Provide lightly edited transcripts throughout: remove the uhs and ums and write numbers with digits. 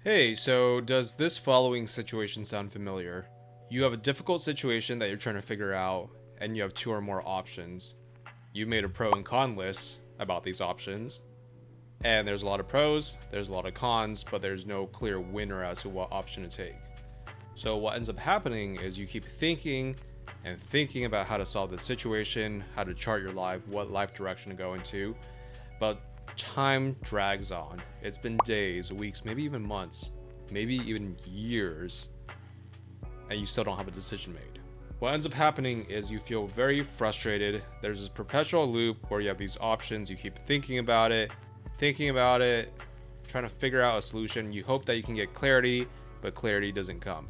Hey, so does this following situation sound familiar? You have a difficult situation that you're trying to figure out, and you have two or more options. You made a pro and con list about these options, and there's a lot of pros, there's a lot of cons, but there's no clear winner as to what option to take. So, what ends up happening is you keep thinking and thinking about how to solve this situation, how to chart your life, what life direction to go into, but time drags on. It's been days, weeks, maybe even months, maybe even years, and you still don't have a decision made. What ends up happening is you feel very frustrated. There's this perpetual loop where you have these options, you keep thinking about it, trying to figure out a solution. You hope that you can get clarity, but clarity doesn't come.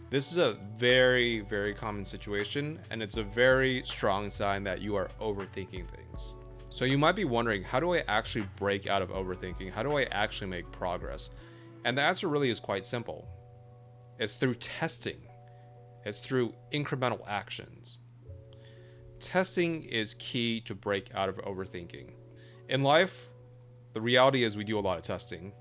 This is a very, very common situation, and it's a very strong sign that you are overthinking things. So you might be wondering, how do I actually break out of overthinking? How do I actually make progress? And the answer really is quite simple. It's through testing. It's through incremental actions. Testing is key to break out of overthinking. In life, the reality is we do a lot of testing.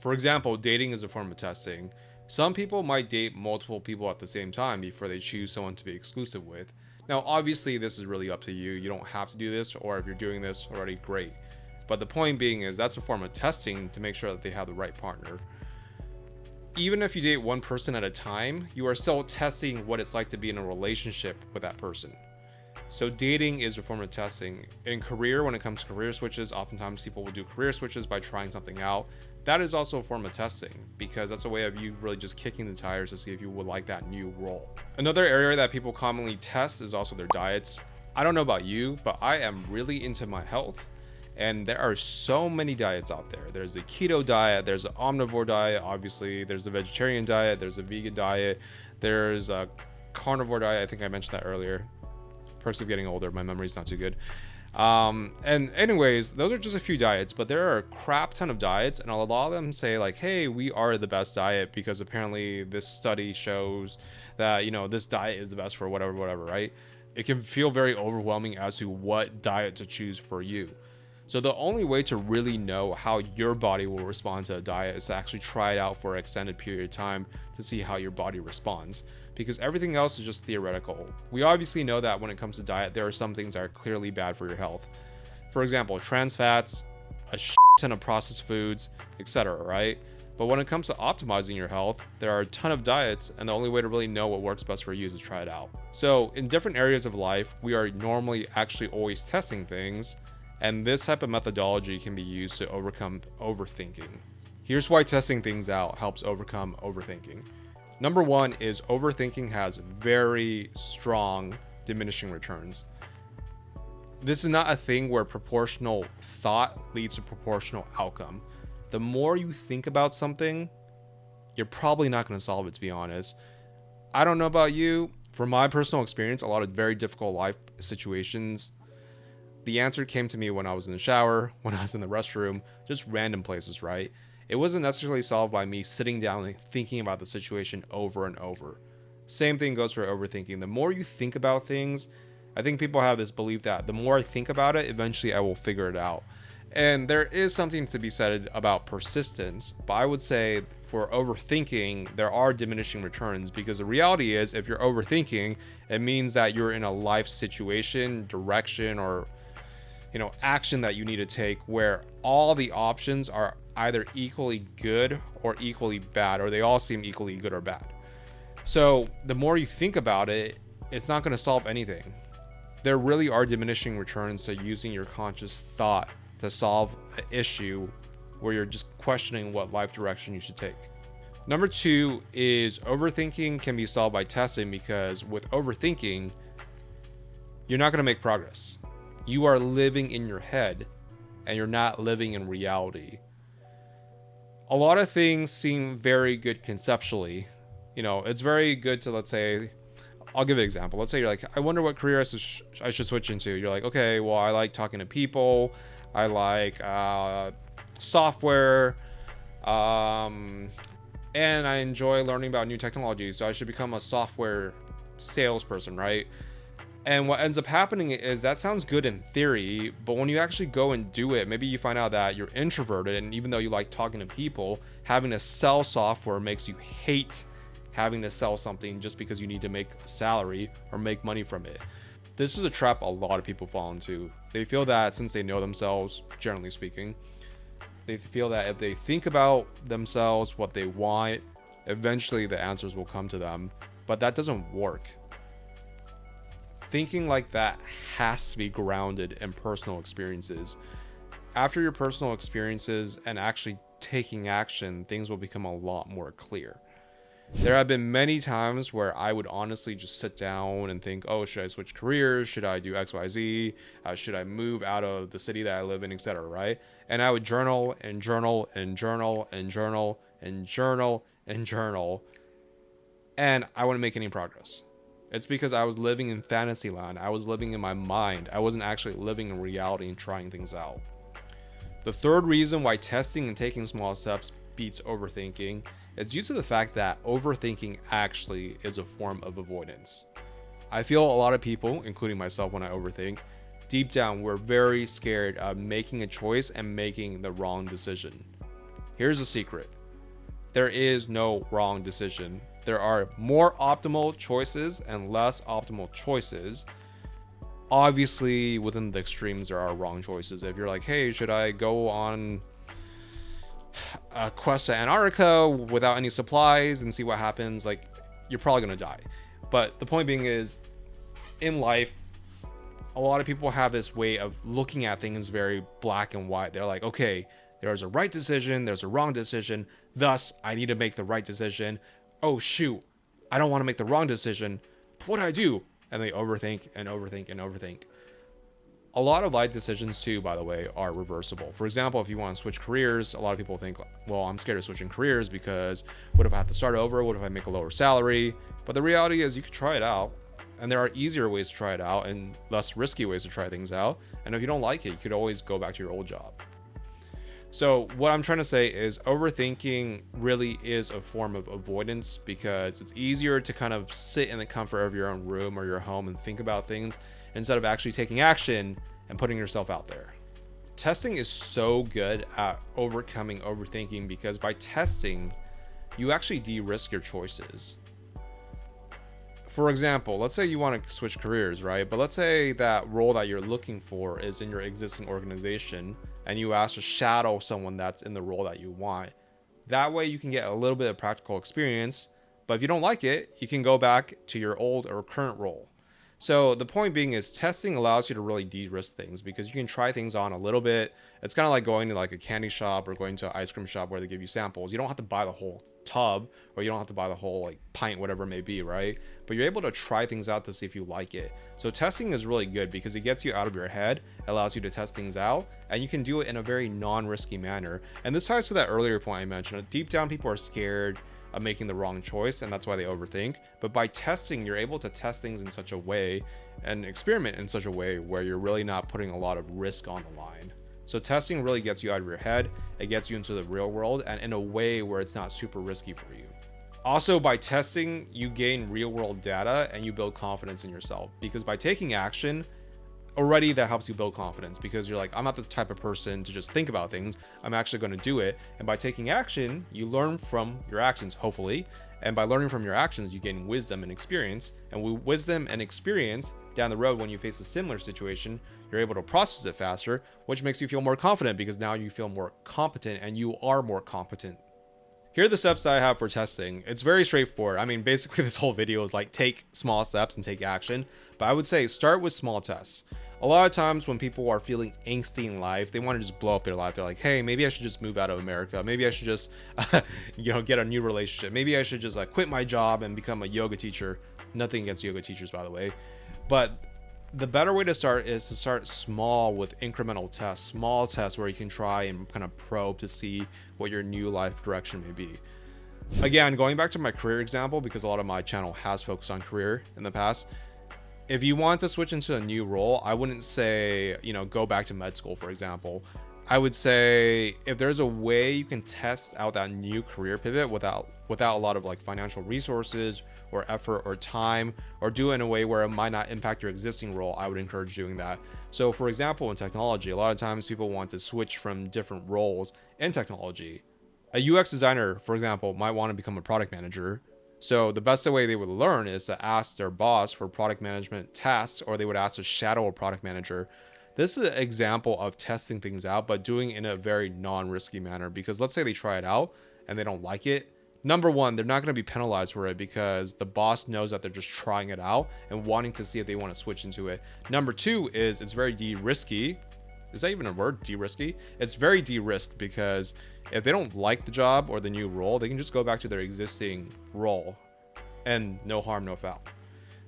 For example, dating is a form of testing. Some people might date multiple people at the same time before they choose someone to be exclusive with. Now, obviously, this is really up to you. You don't have to do this, or if you're doing this already, great. But the point being is that's a form of testing to make sure that they have the right partner. Even if you date one person at a time, you are still testing what it's like to be in a relationship with that person. So dating is a form of testing. In career, when it comes to career switches, oftentimes people will do career switches by trying something out. That is also a form of testing, because that's a way of you really just kicking the tires to see if you would like that new role. Another area that people commonly test is also their diets. I don't know about you, but I am really into my health, and there are so many diets out there. There's a keto diet, there's an omnivore diet, obviously, there's the vegetarian diet, there's a vegan diet, there's a carnivore diet. I think I mentioned that earlier. Perks of getting older, my memory's not too good. And anyways, those are just a few diets, but there are a crap ton of diets, and a lot of them say like, hey, we are the best diet because apparently this study shows that, this diet is the best for whatever, right? It can feel very overwhelming as to what diet to choose for you. So the only way to really know how your body will respond to a diet is to actually try it out for an extended period of time to see how your body responds, because everything else is just theoretical. We obviously know that when it comes to diet, there are some things that are clearly bad for your health. For example, trans fats, a ton of processed foods, etc., right? But when it comes to optimizing your health, there are a ton of diets, and the only way to really know what works best for you is to try it out. So in different areas of life, we are normally actually always testing things, and this type of methodology can be used to overcome overthinking. Here's why testing things out helps overcome overthinking. Number one is overthinking has very strong diminishing returns. This is not a thing where proportional thought leads to proportional outcome. The more you think about something, you're probably not going to solve it, to be honest. I don't know about you. From my personal experience, a lot of very difficult life situations, the answer came to me when I was in the shower, when I was in the restroom, just random places, right? It wasn't necessarily solved by me sitting down and thinking about the situation over and over. Same thing goes for overthinking. The more you think about things, I think people have this belief that the more I think about it, eventually I will figure it out. And there is something to be said about persistence, but I would say for overthinking, there are diminishing returns, because the reality is if you're overthinking, it means that you're in a life situation, direction, or action that you need to take where all the options are either equally good or equally bad, or they all seem equally good or bad. So the more you think about it, it's not going to solve anything. There really are diminishing returns to using your conscious thought to solve an issue where you're just questioning what life direction you should take. Number two is overthinking can be solved by testing, because with overthinking, you're not going to make progress. You are living in your head and you're not living in reality. A lot of things seem very good conceptually. It's very good to, let's say, I'll give an example. Let's say you're like, I wonder what career I should switch into. You're like, okay, well, I like talking to people. I like software. And I enjoy learning about new technology. So I should become a software salesperson, right? And what ends up happening is that sounds good in theory, but when you actually go and do it, maybe you find out that you're introverted, and even though you like talking to people, having to sell software makes you hate having to sell something just because you need to make a salary or make money from it. This is a trap a lot of people fall into. They feel that since they know themselves, generally speaking, they feel that if they think about themselves, what they want, eventually the answers will come to them. But that doesn't work. Thinking like that has to be grounded in personal experiences. After your personal experiences and actually taking action, things will become a lot more clear. There have been many times where I would honestly just sit down and think, oh, should I switch careers? Should I do XYZ? Should I move out of the city that I live in, etc., right? And I would journal and journal and journal and journal and journal and journal, and I wouldn't make any progress. It's because I was living in fantasy land. I was living in my mind. I wasn't actually living in reality and trying things out. The third reason why testing and taking small steps beats overthinking is due to the fact that overthinking actually is a form of avoidance. I feel a lot of people, including myself when I overthink, deep down we're very scared of making a choice and making the wrong decision. Here's a secret. There is no wrong decision. There are more optimal choices and less optimal choices. Obviously, within the extremes, there are wrong choices. If you're like, hey, should I go on a quest to Antarctica without any supplies and see what happens, like, you're probably gonna die. But the point being is, in life, a lot of people have this way of looking at things very black and white. They're like, okay, there's a right decision, there's a wrong decision, thus I need to make the right decision. Oh shoot, I don't want to make the wrong decision, but what do I do? And they overthink and overthink and overthink. A lot of life decisions too, by the way, are reversible. For example, if you want to switch careers, a lot of people think, well, I'm scared of switching careers because what if I have to start over? What if I make a lower salary? But the reality is you could try it out, and there are easier ways to try it out and less risky ways to try things out. And if you don't like it, you could always go back to your old job. So what I'm trying to say is overthinking really is a form of avoidance because it's easier to kind of sit in the comfort of your own room or your home and think about things instead of actually taking action and putting yourself out there. Testing is so good at overcoming overthinking because by testing, you actually de-risk your choices. For example, let's say you want to switch careers, right? But let's say that role that you're looking for is in your existing organization and you ask to shadow someone that's in the role that you want. That way you can get a little bit of practical experience, but if you don't like it, you can go back to your old or current role. So the point being is testing allows you to really de-risk things because you can try things on a little bit. It's kind of like going to like a candy shop or going to an ice cream shop where they give you samples. You don't have to buy the whole tub or you don't have to buy the whole like pint, whatever it may be, right? But you're able to try things out to see if you like it. So testing is really good because it gets you out of your head, allows you to test things out, and you can do it in a very non-risky manner. And this ties to that earlier point I mentioned. Deep down, people are scared of making the wrong choice, and that's why they overthink. But by testing, you're able to test things in such a way and experiment in such a way where you're really not putting a lot of risk on the line. So testing really gets you out of your head, it gets you into the real world, and in a way where it's not super risky for you. Also, by testing, you gain real world data and you build confidence in yourself, because by taking action, already that helps you build confidence because you're like, I'm not the type of person to just think about things, I'm actually going to do it. And by taking action, you learn from your actions, hopefully. And by learning from your actions, you gain wisdom and experience. And with wisdom and experience, down the road when you face a similar situation, you're able to process it faster, which makes you feel more confident because now you feel more competent and you are more competent. Here are the steps that I have for testing. It's very straightforward. I mean, basically this whole video is like take small steps and take action, but I would say start with small tests. A lot of times when people are feeling angsty in life, they want to just blow up their life. They're like, hey, maybe I should just move out of America. Maybe I should just, get a new relationship. Maybe I should just quit my job and become a yoga teacher. Nothing against yoga teachers, by the way. But the better way to start is to start small with incremental tests, small tests where you can try and kind of probe to see what your new life direction may be. Again, going back to my career example, because a lot of my channel has focused on career in the past, if you want to switch into a new role, I wouldn't say, go back to med school, for example. I would say if there's a way you can test out that new career pivot without a lot of like financial resources or effort or time, or do it in a way where it might not impact your existing role, I would encourage doing that. So for example, in technology, a lot of times people want to switch from different roles in technology. A UX designer, for example, might want to become a product manager. So the best way they would learn is to ask their boss for product management tasks, or they would ask to shadow a product manager. This is an example of testing things out, but doing it in a very non-risky manner, because let's say they try it out and they don't like it. Number one, they're not going to be penalized for it because the boss knows that they're just trying it out and wanting to see if they want to switch into it. Number two is it's very de-risky. Is that even a word? De-risky? It's very de-risked because if they don't like the job or the new role, they can just go back to their existing role and no harm, no foul.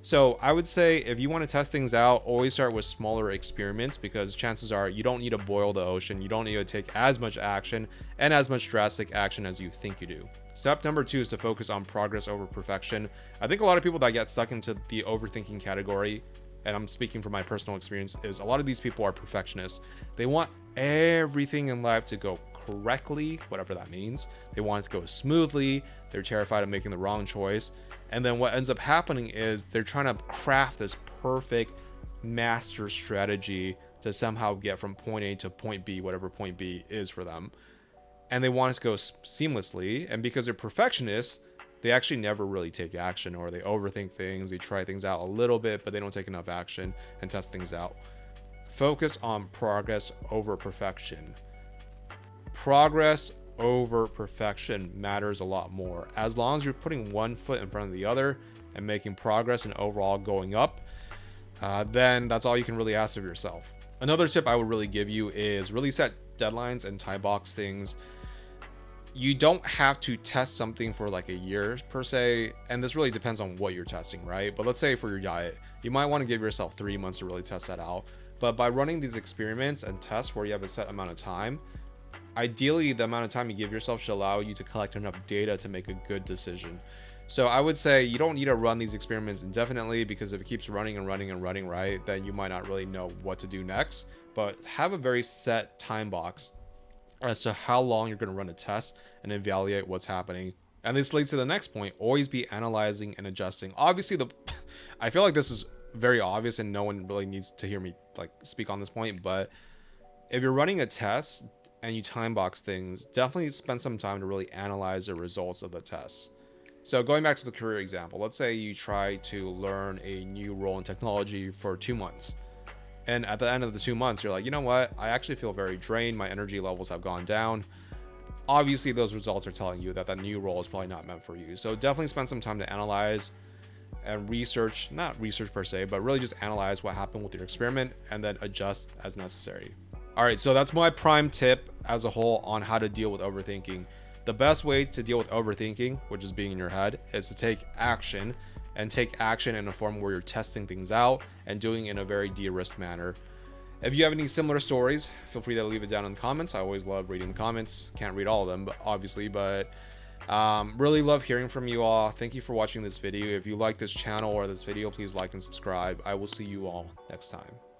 So I would say if you want to test things out, always start with smaller experiments, because chances are you don't need to boil the ocean. You don't need to take as much action and as much drastic action as you think you do. Step number 2 is to focus on progress over perfection. I think a lot of people that get stuck into the overthinking category, and I'm speaking from my personal experience, is a lot of these people are perfectionists. They want everything in life to go correctly, whatever that means. They want it to go smoothly. They're terrified of making the wrong choice. And then what ends up happening is they're trying to craft this perfect master strategy to somehow get from point A to point B, whatever point B is for them. And they want it to go seamlessly. And because they're perfectionists, they actually never really take action, or they overthink things. They try things out a little bit, but they don't take enough action and test things out. Focus on progress over perfection. Progress over perfection matters a lot more. As long as you're putting one foot in front of the other and making progress and overall going up, then that's all you can really ask of yourself. Another tip I would really give you is really set deadlines and time box things. You don't have to test something for like a year per se, and this really depends on what you're testing, right? But let's say for your diet, you might want to give yourself 3 months to really test that out. But by running these experiments and tests where you have a set amount of time, ideally the amount of time you give yourself should allow you to collect enough data to make a good decision. So I would say you don't need to run these experiments indefinitely, because if it keeps running and running and running, right, then you might not really know what to do next. But have a very set time box as to how long you're going to run a test and evaluate what's happening. And this leads to the next point: always be analyzing and adjusting. Obviously, I feel like this is very obvious and no one really needs to hear me like speak on this point, but if you're running a test and you time box things, definitely spend some time to really analyze the results of the tests. So going back to the career example, let's say you try to learn a new role in technology for 2 months. And at the end of the 2 months, you're like, you know what? I actually feel very drained. My energy levels have gone down. Obviously, those results are telling you that that new role is probably not meant for you. So definitely spend some time to analyze and research, not research per se, but really just analyze what happened with your experiment and then adjust as necessary. All right, so that's my prime tip as a whole on how to deal with overthinking. The best way to deal with overthinking, which is being in your head, is to take action, and take action in a form where you're testing things out and doing it in a very de-risked manner. If you have any similar stories, feel free to leave it down in the comments. I always love reading the comments. Can't read all of them, but obviously, but really love hearing from you all. Thank you for watching this video. If you like this channel or this video, please like and subscribe. I will see you all next time.